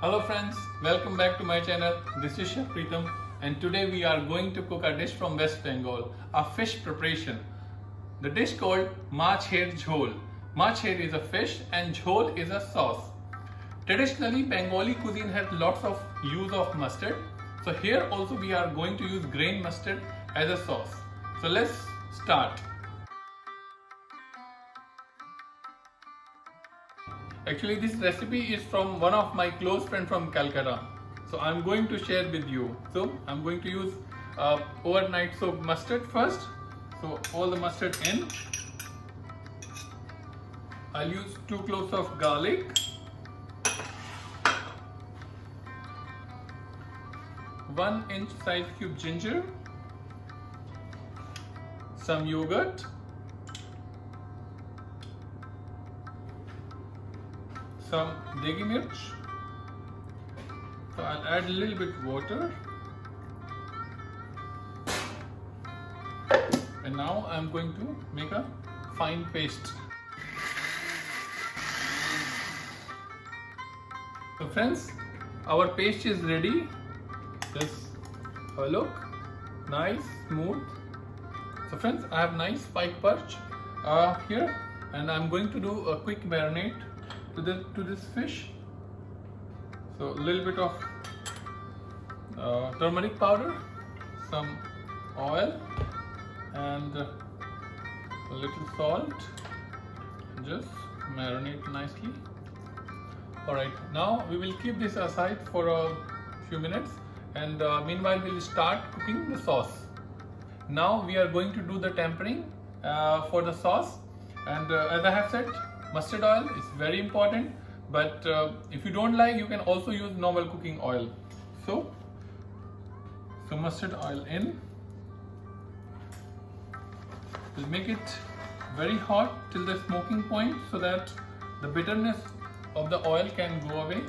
Hello friends, welcome back to my channel. This is Chef Pritam and today we are going to cook a dish from West Bengal, a fish preparation. The dish called Mach Her Jhol. Mach Her is a fish and Jhol is a sauce. Traditionally, Bengali cuisine has lots of use of mustard. So here also we are going to use grain mustard as a sauce. So let's start. Actually, this recipe is from one of my close friends from Calcutta. So I'm going to share with you. So I'm going to use overnight soaked mustard first. So all the mustard in. I'll use 2 cloves of garlic. 1-inch size cube ginger. Some yogurt. Some degi mirch. So I'll add a little bit water. And now I'm going to make a fine paste. So friends, our paste is ready. Just have a look. Nice, smooth. So friends, I have nice spike perch here, and I'm going to do a quick marinade to this fish. So a little bit of turmeric powder, some oil, and a little salt. Just marinate nicely. Alright, now we will keep this aside for a few minutes, and meanwhile we'll start cooking the sauce. Now we are going to do the tempering for the sauce, and as I have said, mustard oil is very important, but if you don't like, you can also use normal cooking oil. So mustard oil in. We'll make it very hot till the smoking point so that the bitterness of the oil can go away.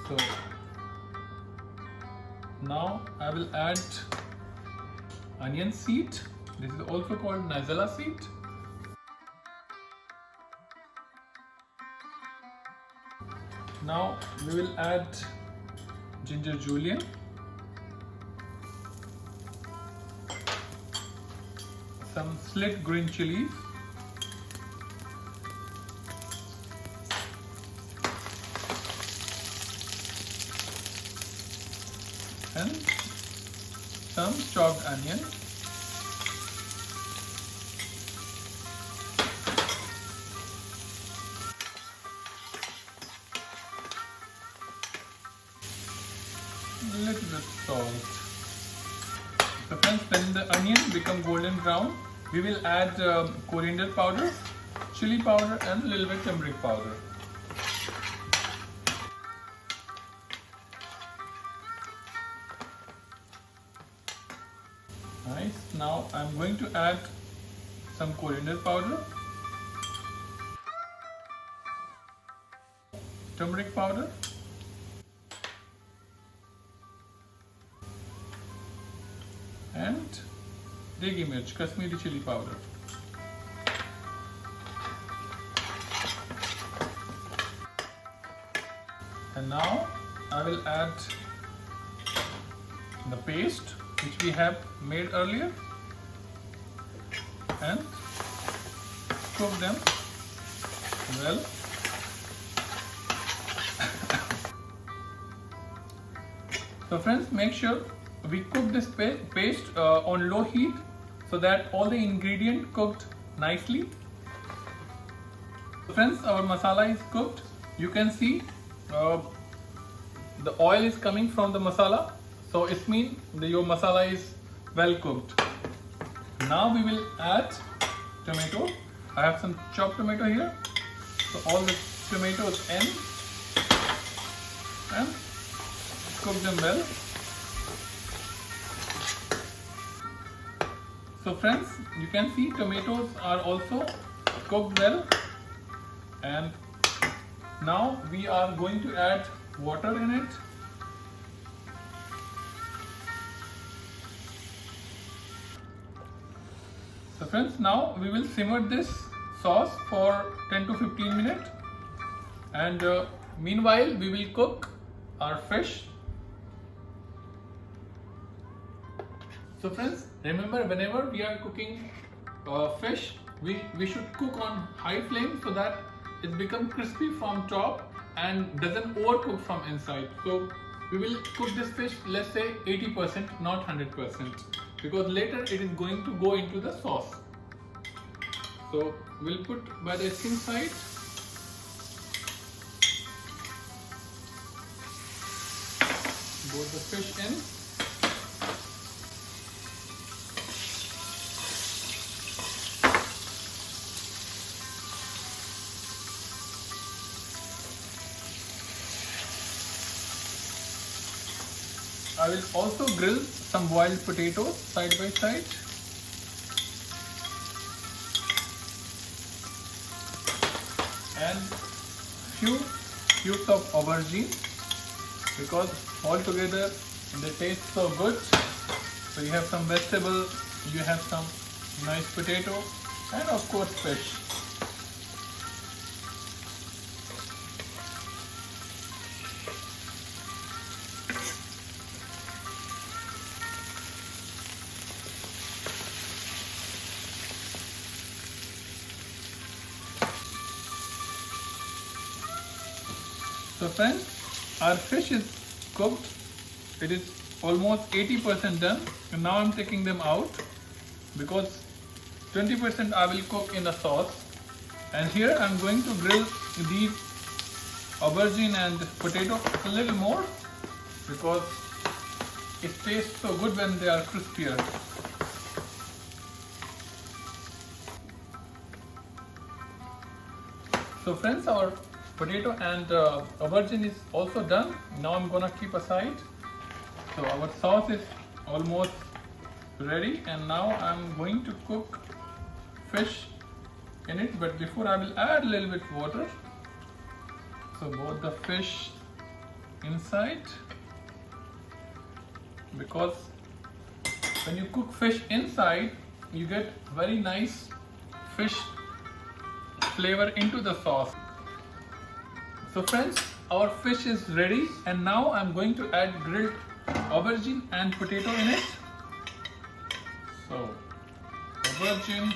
So now I will add onion seed. This is also called nigella seed. Now we will add ginger julienne, some slit green chilies, and some chopped onion. Little bit salt. So friends, when the onion become golden brown, we will add coriander powder, chili powder, and a little bit turmeric powder. Nice. Now I'm going to add some coriander powder, turmeric powder, and degi mirch, Kashmiri chili powder. And now I will add the paste which we have made earlier and cook them well. So friends, make sure we cook this paste on low heat so that all the ingredients cooked nicely. So friends, our masala is cooked. You can see the oil is coming from the masala, so it means your masala is well cooked. Now we will add tomato. I have some chopped tomato here, so all the tomatoes in and cook them well. So friends, you can see tomatoes are also cooked well, and now we are going to add water in it. So friends, now we will simmer this sauce for 10 to 15 minutes, and meanwhile we will cook our fish. So friends, remember, whenever we are cooking fish, we should cook on high flame so that it becomes crispy from top and doesn't overcook from inside. So we will cook this fish, let's say 80%, not 100%, because later it is going to go into the sauce. So we'll put by the skin side. Both the fish in. I will also grill some boiled potatoes side by side. And few cubes of aubergine, because all together they taste so good. So you have some vegetable, you have some nice potato, and of course fish. So friends, our fish is cooked. It is almost 80% done, and now I'm taking them out because 20% I will cook in the sauce. And here I'm going to grill these aubergine and potato a little more because it tastes so good when they are crispier. So friends, our potato and aubergine is also done. Now I'm gonna keep aside. So our sauce is almost ready, and now I'm going to cook fish in it, but before I will add a little bit water. So both the fish inside, because when you cook fish inside you get very nice fish flavor into the sauce. So friends, our fish is ready, and now I'm going to add grilled aubergine and potato in it. So aubergine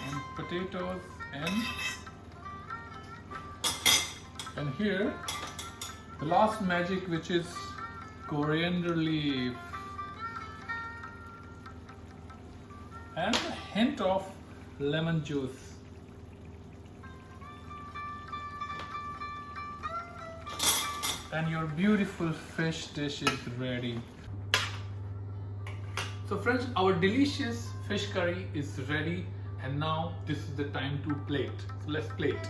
and potatoes in, and here the last magic, which is coriander leaf and a hint of lemon juice. And your beautiful fish dish is ready. So friends, our delicious fish curry is ready, and now this is the time to plate. So let's plate.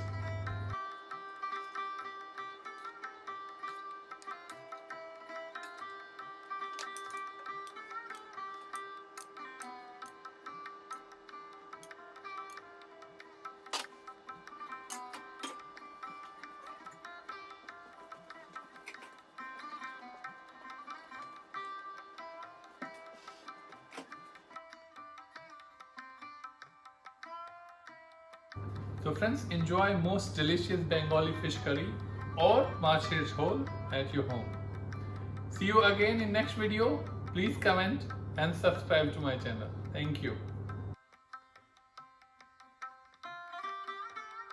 So friends, enjoy most delicious Bengali fish curry or Macher Jhol at your home. See you again in next video. Please comment and subscribe to my channel. Thank you.